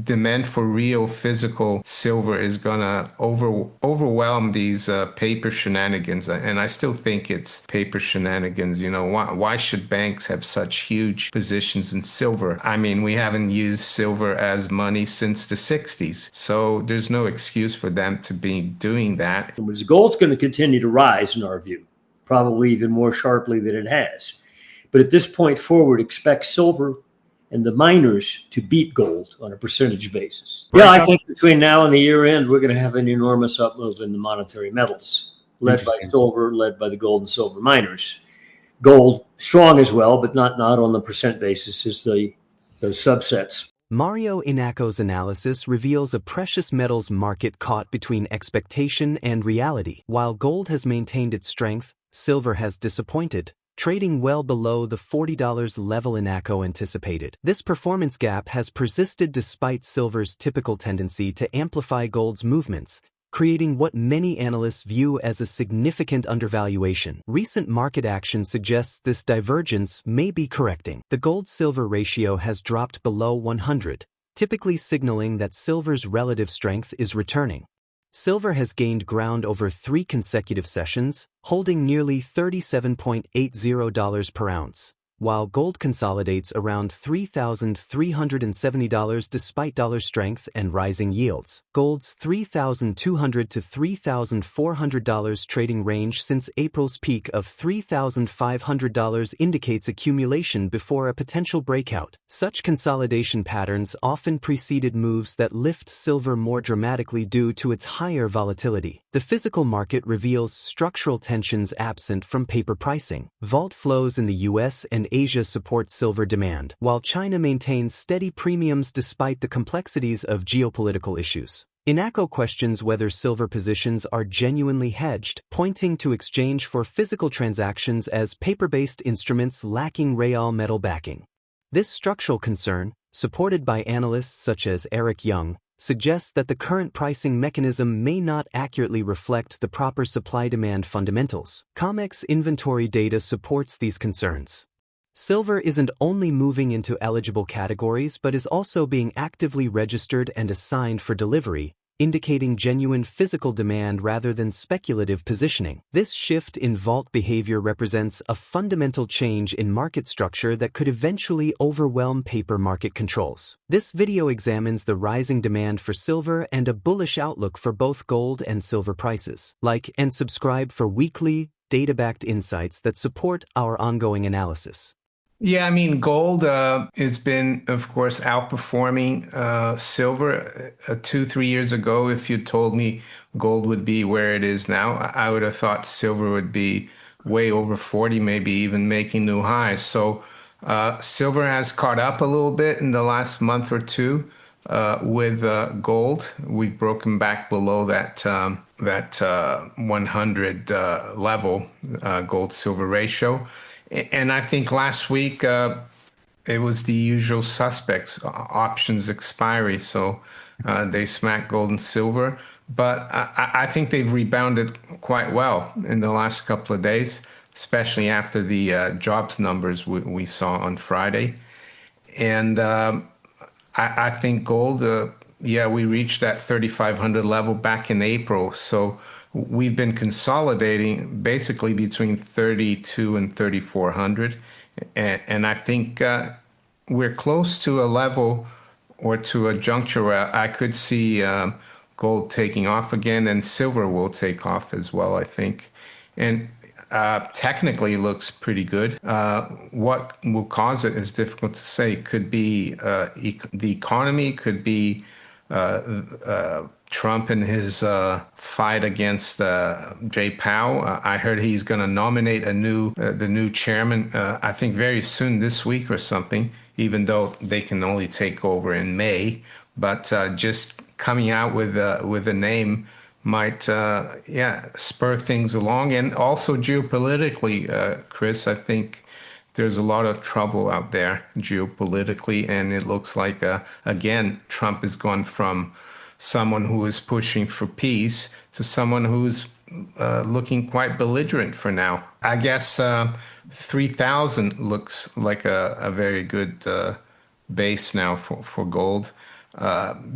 demand for real physical silver is gonna overwhelm these paper shenanigans, and I still think it's paper shenanigans. Why should banks have such huge positions in silver? I mean, we haven't used silver as money since the 60s, so there's no excuse for them to be doing that. Gold's going to continue to rise in our view, probably even more sharply than it has. But at this point forward, expect silver and the miners to beat gold on a percentage basis. Yeah, I think between now and the year end, we're going to have an enormous up move in the monetary metals, led by silver, led by the gold and silver miners. Gold strong as well, but not on the percent basis as those subsets. Mario Inaco's analysis reveals a precious metals market caught between expectation and reality. While gold has maintained its strength, silver has disappointed, trading well below the $40 level Inaco anticipated. This performance gap has persisted despite silver's typical tendency to amplify gold's movements, creating what many analysts view as a significant undervaluation. Recent market action suggests this divergence may be correcting. The gold-silver ratio has dropped below 100, typically signaling that silver's relative strength is returning. Silver has gained ground over 3 consecutive sessions, holding nearly $37.80 per ounce, while gold consolidates around $3,370 despite dollar strength and rising yields. Gold's $3,200 to $3,400 trading range since April's peak of $3,500 indicates accumulation before a potential breakout. Such consolidation patterns often preceded moves that lift silver more dramatically due to its higher volatility. The physical market reveals structural tensions absent from paper pricing. Vault flows in the US and Asia support silver demand, while China maintains steady premiums despite the complexities of geopolitical issues. Inaco questions whether silver positions are genuinely hedged, pointing to exchange for physical transactions as paper-based instruments lacking real metal backing. This structural concern, supported by analysts such as Eric Young, suggests that the current pricing mechanism may not accurately reflect the proper supply-demand fundamentals. COMEX inventory data supports these concerns. Silver isn't only moving into eligible categories but is also being actively registered and assigned for delivery, indicating genuine physical demand rather than speculative positioning. This shift in vault behavior represents a fundamental change in market structure that could eventually overwhelm paper market controls. This video examines the rising demand for silver and a bullish outlook for both gold and silver prices. Like and subscribe for weekly, data-backed insights that support our ongoing analysis. Yeah, I mean, gold has been, of course, outperforming silver. 2, 3 years ago, if you told me gold would be where it is now, I would have thought silver would be way over 40, maybe even making new highs. So silver has caught up a little bit in the last month or two with gold. We've broken back below that 100 level gold-silver ratio. And I think last week it was the usual suspects, options expiry. So they smacked gold and silver. But I think they've rebounded quite well in the last couple of days, especially after the jobs numbers we saw on Friday. And I think gold, yeah, we reached that 3,500 level back in April. So we've been consolidating basically between 32 and 3,400. And I think we're close to a level or to a juncture where I could see gold taking off again, and silver will take off as well, I think. And technically looks pretty good. What will cause it is difficult to say. Could be the economy, could be Trump and his fight against Jay Powell. I heard he's going to nominate the new chairman, I think very soon this week or something, even though they can only take over in May. But just coming out with a name might spur things along. And also geopolitically, Chris, I think there's a lot of trouble out there geopolitically, and it looks like again Trump has gone from someone who is pushing for peace to someone who's looking quite belligerent for now. I guess 3,000 looks like a very good base now for gold.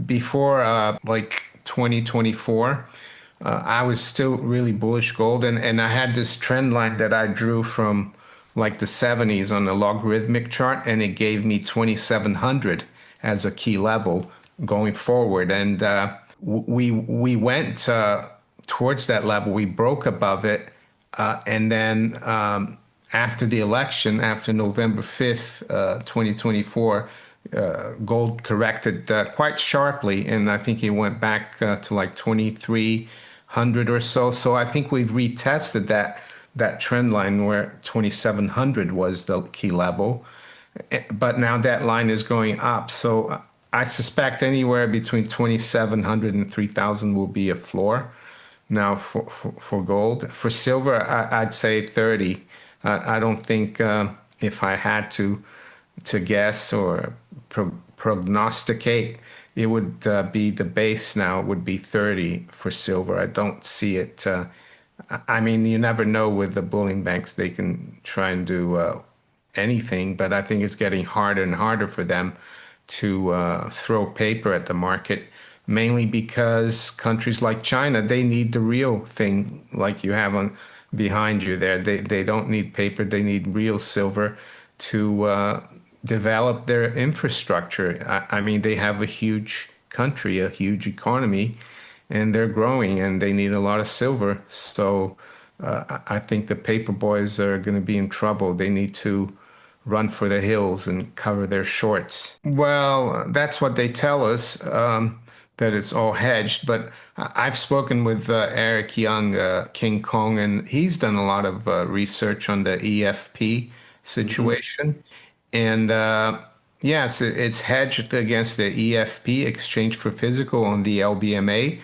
Before like 2024, I was still really bullish gold, and I had this trend line that I drew from like the 70s on the logarithmic chart, and it gave me 2700 as a key level going forward. And we went towards that level. We broke above it, and then after the election, after November 5th, 2024, gold corrected quite sharply, and I think it went back to like 2300 or so. So I think we've retested that trend line where 2700 was the key level, but now that line is going up. So I suspect anywhere between 2700 and 3000 will be a floor now for gold. For silver, I'd say 30. I don't think if I had to guess or prognosticate, it would be the base now would be 30 for silver. I don't see it. I mean, you never know with the bullion banks, they can try and do anything, but I think it's getting harder and harder for them to throw paper at the market, mainly because countries like China, they need the real thing like you have on behind you there. They don't need paper, they need real silver to develop their infrastructure. I mean, they have a huge country, a huge economy, and they're growing and they need a lot of silver. So I think the paper boys are going to be in trouble. They need to run for the hills and cover their shorts. Well, that's what they tell us, that it's all hedged. But I've spoken with Eric Young, King Kong, and he's done a lot of research on the EFP situation. And yes, it's hedged against the EFP, exchange for physical, on the LBMA.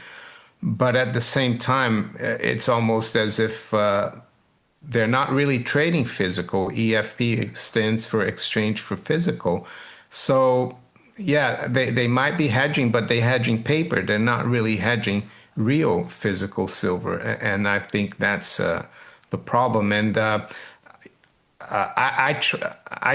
But at the same time, it's almost as if they're not really trading physical. EFP stands for exchange for physical. So, yeah, they might be hedging, but they're hedging paper. They're not really hedging real physical silver. And I think that's the problem. And I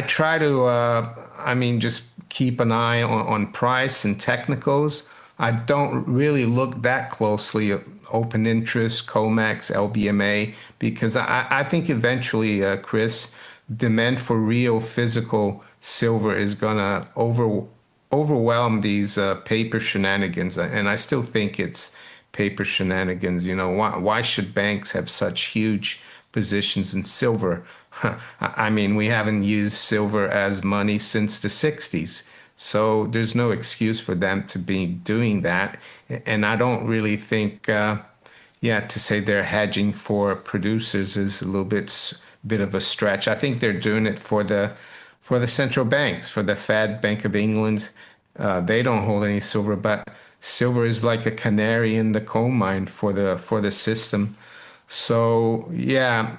try to, I mean, just keep an eye on price and technicals. I don't really look that closely at open interest, COMEX, LBMA, because I think eventually, Chris, demand for real physical silver is gonna overwhelm these paper shenanigans, and I still think it's paper shenanigans. You know, why should banks have such huge positions in silver? I mean, we haven't used silver as money since the 60s. So there's no excuse for them to be doing that. And I don't really think, yeah, to say they're hedging for producers is a little bit of a stretch. I think they're doing it for the central banks, for the Fed, Bank of England. They don't hold any silver, but silver is like a canary in the coal mine for the system. So yeah,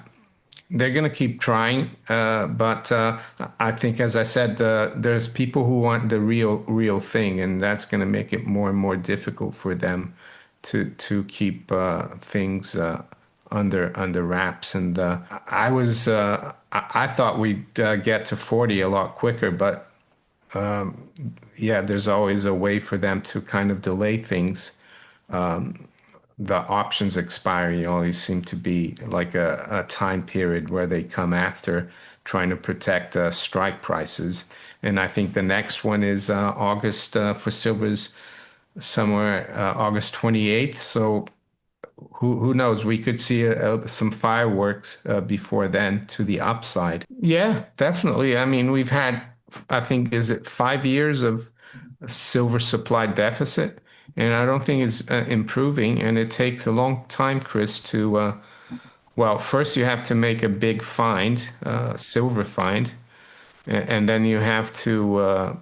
they're going to keep trying, but I think, as I said, there's people who want the real thing, and that's going to make it more and more difficult for them to keep things under wraps. And I thought we'd get to 40 a lot quicker, but yeah, there's always a way for them to kind of delay things. The options expiry always seem to be like a time period where they come after trying to protect strike prices. And I think the next one is August for silver's somewhere August 28th. So who knows? We could see some fireworks before then to the upside. Yeah, definitely. I mean, we've had, I think, is it 5 years of silver supply deficit? And I don't think it's improving. And it takes a long time, Chris, to, well, first you have to make a big find, silver find, and then you have to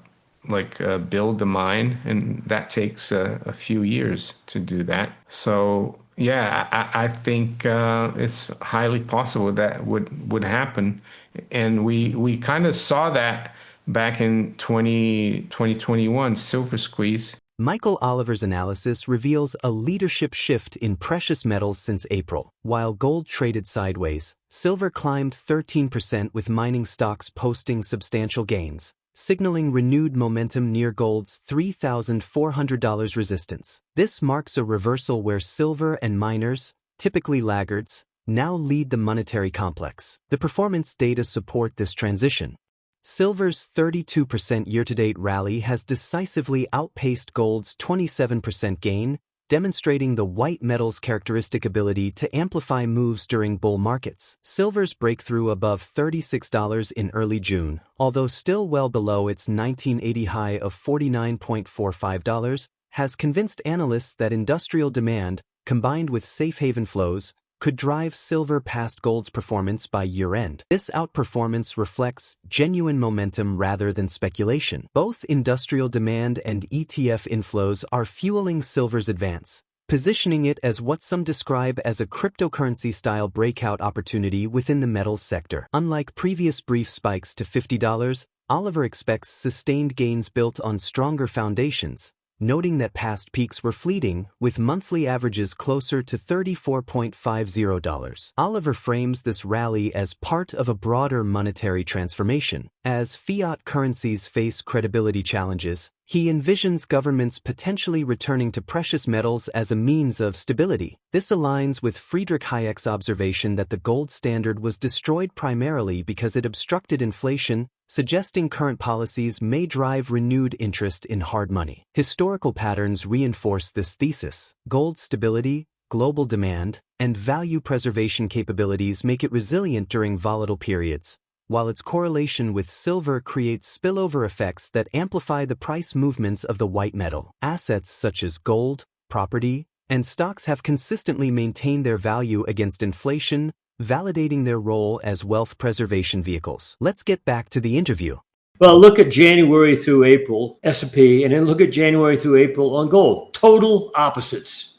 build the mine, and that takes a few years to do that. So yeah, I think it's highly possible that would happen, and we kind of saw that back in 2021 silver squeeze. Michael Oliver's analysis reveals a leadership shift in precious metals since April. While gold traded sideways, silver climbed 13% with mining stocks posting substantial gains. signaling renewed momentum near gold's $3,400 resistance. This marks a reversal where silver and miners, typically laggards, now lead the monetary complex. The performance data support this transition. Silver's 32% year-to-date rally has decisively outpaced gold's 27% gain, demonstrating the white metal's characteristic ability to amplify moves during bull markets. Silver's breakthrough above $36 in early June, although still well below its 1980 high of $49.45, has convinced analysts that industrial demand, combined with safe haven flows, could drive silver past gold's performance by year-end. This outperformance reflects genuine momentum rather than speculation. Both industrial demand and ETF inflows are fueling silver's advance, positioning it as what some describe as a cryptocurrency-style breakout opportunity within the metals sector. Unlike previous brief spikes to $50, Oliver expects sustained gains built on stronger foundations, noting that past peaks were fleeting, with monthly averages closer to $34.50. Oliver frames this rally as part of a broader monetary transformation. As fiat currencies face credibility challenges, he envisions governments potentially returning to precious metals as a means of stability. This aligns with Friedrich Hayek's observation that the gold standard was destroyed primarily because it obstructed inflation, suggesting current policies may drive renewed interest in hard money. Historical patterns reinforce this thesis. Gold's stability, global demand, and value preservation capabilities make it resilient during volatile periods, while its correlation with silver creates spillover effects that amplify the price movements of the white metal. Assets such as gold, property, and stocks have consistently maintained their value against inflation, validating their role as wealth preservation vehicles. Let's get back to the interview. Well, look at January through April, S&P, and then look at January through April on gold. Total opposites.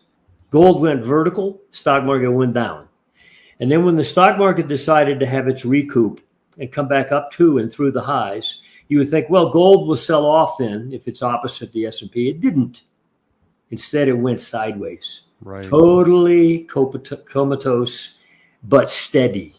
Gold went vertical, stock market went down. And then when the stock market decided to have its recoup and come back up to and through the highs, you would think, well, gold will sell off then if it's opposite the S&P. It didn't. Instead, it went sideways. Right. Totally comatose, but steady.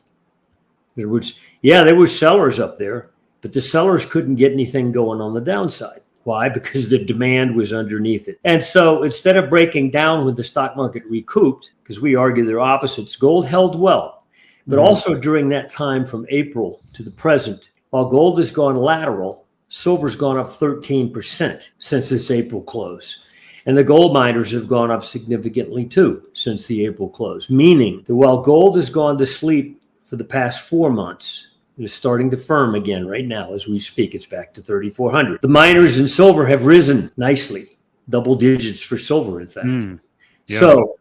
In other words, yeah, there were sellers up there, but the sellers couldn't get anything going on the downside. Why? Because the demand was underneath it. And so instead of breaking down when the stock market recouped, because we argue they're opposites, gold held well. But also during that time from April to the present, while gold has gone lateral, silver's gone up 13% since its April close. And the gold miners have gone up significantly too since the April close, meaning that while gold has gone to sleep for the past 4 months, it is starting to firm again right now as we speak. It's back to 3,400. The miners in silver have risen nicely, double digits for silver, in fact. Yeah. So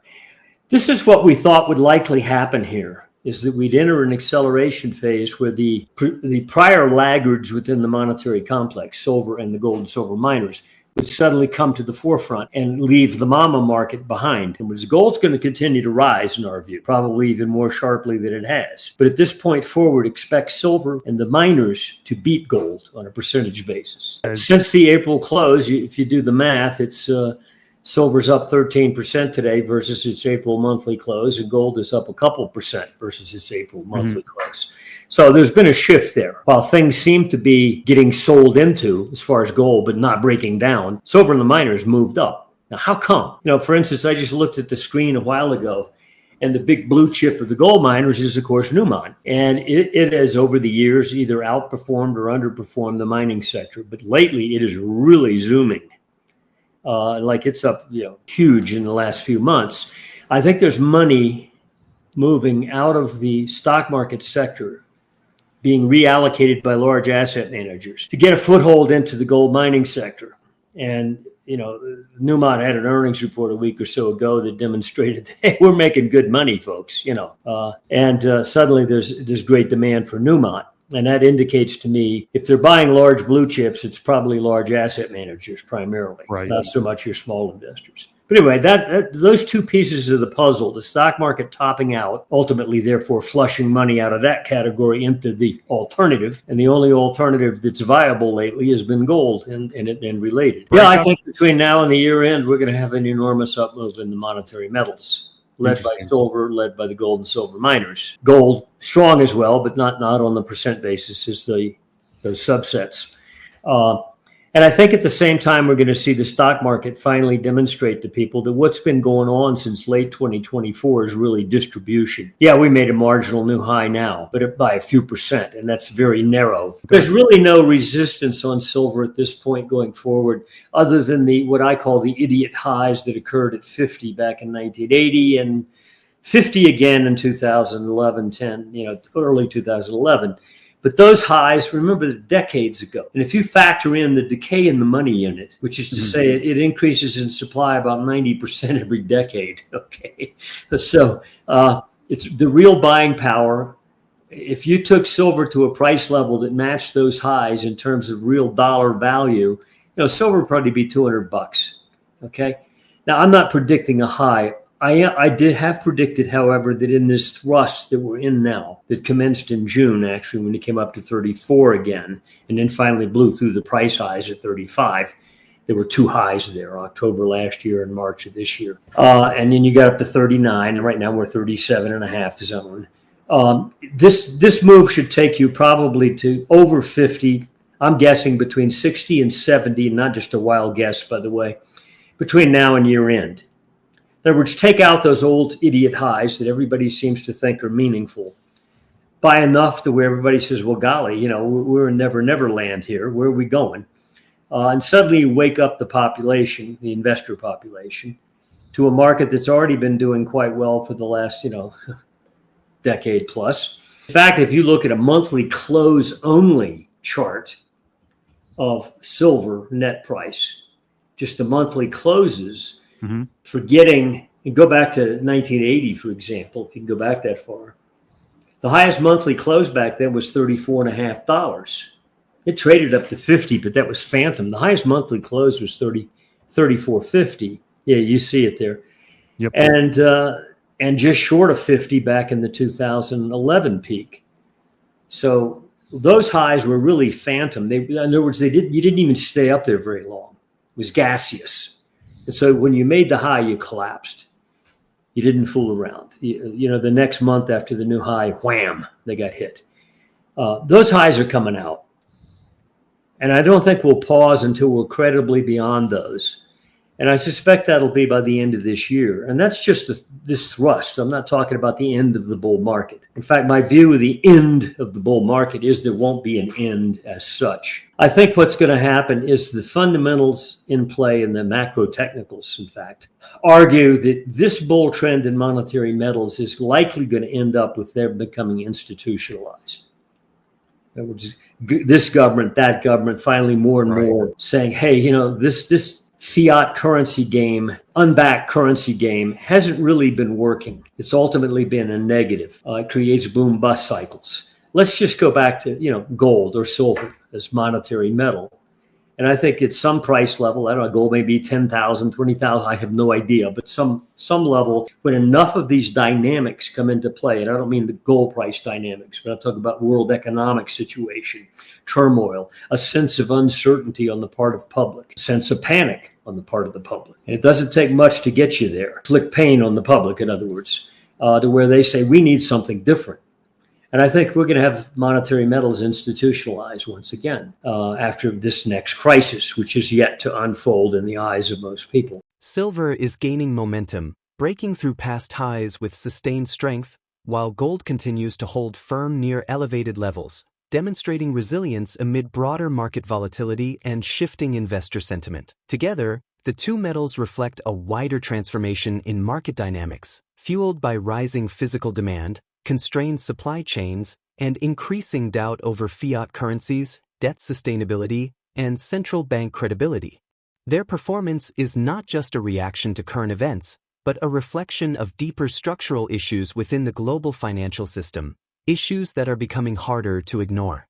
this is what we thought would likely happen here, is that we'd enter an acceleration phase where the prior laggards within the monetary complex, silver and the gold and silver miners, would suddenly come to the forefront and leave the mama market behind. And gold's going to continue to rise, in our view, probably even more sharply than it has. But at this point forward, expect silver and the miners to beat gold on a percentage basis. Since the April close, if you do the math, it's silver's up 13% today versus its April monthly close, and gold is up a couple percent versus its April monthly close. So there's been a shift there. While things seem to be getting sold into as far as gold, but not breaking down, silver and the miners moved up. Now, how come? For instance, I just looked at the screen a while ago, and the big blue chip of the gold miners is, of course, Newmont. And it has, over the years, either outperformed or underperformed the mining sector. But lately, it is really zooming. Like it's up, huge in the last few months. I think there's money moving out of the stock market sector, being reallocated by large asset managers to get a foothold into the gold mining sector. And, Newmont had an earnings report a week or so ago that demonstrated, hey, we're making good money, folks, and suddenly there's great demand for Newmont. And that indicates to me, if they're buying large blue chips, it's probably large asset managers primarily, right, not so much your small investors. But anyway, those two pieces of the puzzle, the stock market topping out, ultimately, therefore, flushing money out of that category into the alternative. And the only alternative that's viable lately has been gold and related. Yeah, I think between now and the year end, we're going to have an enormous up move in the monetary metals, led by silver, led by the gold and silver miners. Gold, strong as well, but not on the percent basis as those subsets. And I think at the same time, we're going to see the stock market finally demonstrate to people that what's been going on since late 2024 is really distribution. Yeah, we made a marginal new high now, but by a few percent, and that's very narrow. There's really no resistance on silver at this point going forward, other than what I call the idiot highs that occurred at 50 back in 1980 and 50 again in 2011, 10, early 2011. But those highs, remember, decades ago. And if you factor in the decay in the money unit, which is to say it increases in supply about 90% every decade, okay? So it's the real buying power. If you took silver to a price level that matched those highs in terms of real dollar value, silver would probably be $200, okay? Now, I'm not predicting a high. I did have predicted, however, that in this thrust that we're in now, that commenced in June, actually, when it came up to 34 again, and then finally blew through the price highs at 35. There were two highs there, October last year and March of this year. And then you got up to 39, and right now we're 37.5 zone. This move should take you probably to over 50. I'm guessing between 60 and 70, not just a wild guess, by the way, between now and year end. In other words, take out those old idiot highs that everybody seems to think are meaningful. Buy enough to where everybody says, well, golly, we're in never land here. Where are we going? And suddenly you wake up the population, the investor population, to a market that's already been doing quite well for the last, decade plus. In fact, if you look at a monthly close only chart of silver net price, just the monthly closes, forgetting, and go back to 1980, for example, if you can go back that far. The highest monthly close back then was $34.50. It traded up to 50, but that was phantom. The highest monthly close was $34.50. Yeah, you see it there. Yep. And just short of 50 back in the 2011 peak. So those highs were really phantom. In other words, you didn't even stay up there very long. It was gaseous. And so when you made the high, you collapsed. You didn't fool around. The next month after the new high, wham, they got hit. Those highs are coming out. And I don't think we'll pause until we're credibly beyond those. And I suspect that'll be by the end of this year. And that's just this thrust. I'm not talking about the end of the bull market. In fact, my view of the end of the bull market is there won't be an end as such. I think what's going to happen is the fundamentals in play and the macro technicals, in fact, argue that this bull trend in monetary metals is likely going to end up with them becoming institutionalized. In other words, this government, that government, finally more and more saying, hey, this fiat currency game, unbacked currency game hasn't really been working. It's ultimately been a negative. It creates boom bust cycles. Let's just go back to, gold or silver as monetary metal. And I think at some price level, I don't know, gold may be 10,000, 20,000, I have no idea, but some level, when enough of these dynamics come into play, and I don't mean the gold price dynamics, but I'm talking about world economic situation, turmoil, a sense of uncertainty on the part of public, a sense of panic on the part of the public. And it doesn't take much to get you there. Inflict pain on the public, in other words, to where they say, we need something different. And I think we're going to have monetary metals institutionalized once again after this next crisis, which is yet to unfold in the eyes of most people. Silver is gaining momentum, breaking through past highs with sustained strength, while gold continues to hold firm near elevated levels, demonstrating resilience amid broader market volatility and shifting investor sentiment. Together, the two metals reflect a wider transformation in market dynamics, fueled by rising physical demand, constrained supply chains, and increasing doubt over fiat currencies, debt sustainability, and central bank credibility. Their performance is not just a reaction to current events, but a reflection of deeper structural issues within the global financial system, issues that are becoming harder to ignore.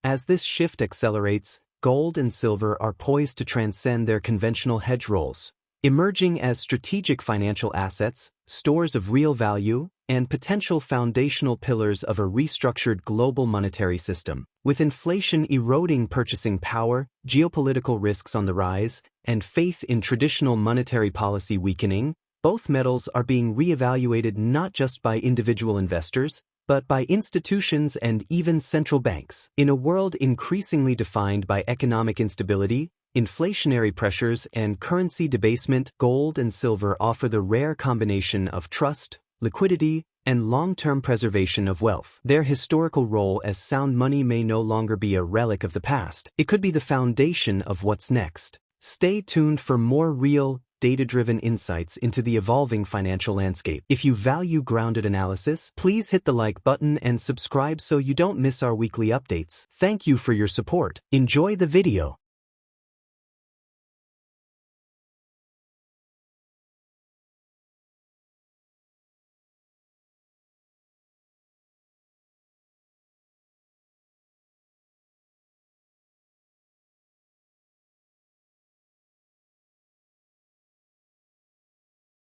As this shift accelerates, gold and silver are poised to transcend their conventional hedge roles, emerging as strategic financial assets, stores of real value, and potential foundational pillars of a restructured global monetary system. With inflation eroding purchasing power, geopolitical risks on the rise, and faith in traditional monetary policy weakening, both metals are being reevaluated not just by individual investors, but by institutions and even central banks. In a world increasingly defined by economic instability, inflationary pressures, and currency debasement, gold and silver offer the rare combination of trust, liquidity, and long-term preservation of wealth. Their historical role as sound money may no longer be a relic of the past. It could be the foundation of what's next. Stay tuned for more real, data-driven insights into the evolving financial landscape. If you value grounded analysis, please hit the like button and subscribe so you don't miss our weekly updates. Thank you for your support. Enjoy the video.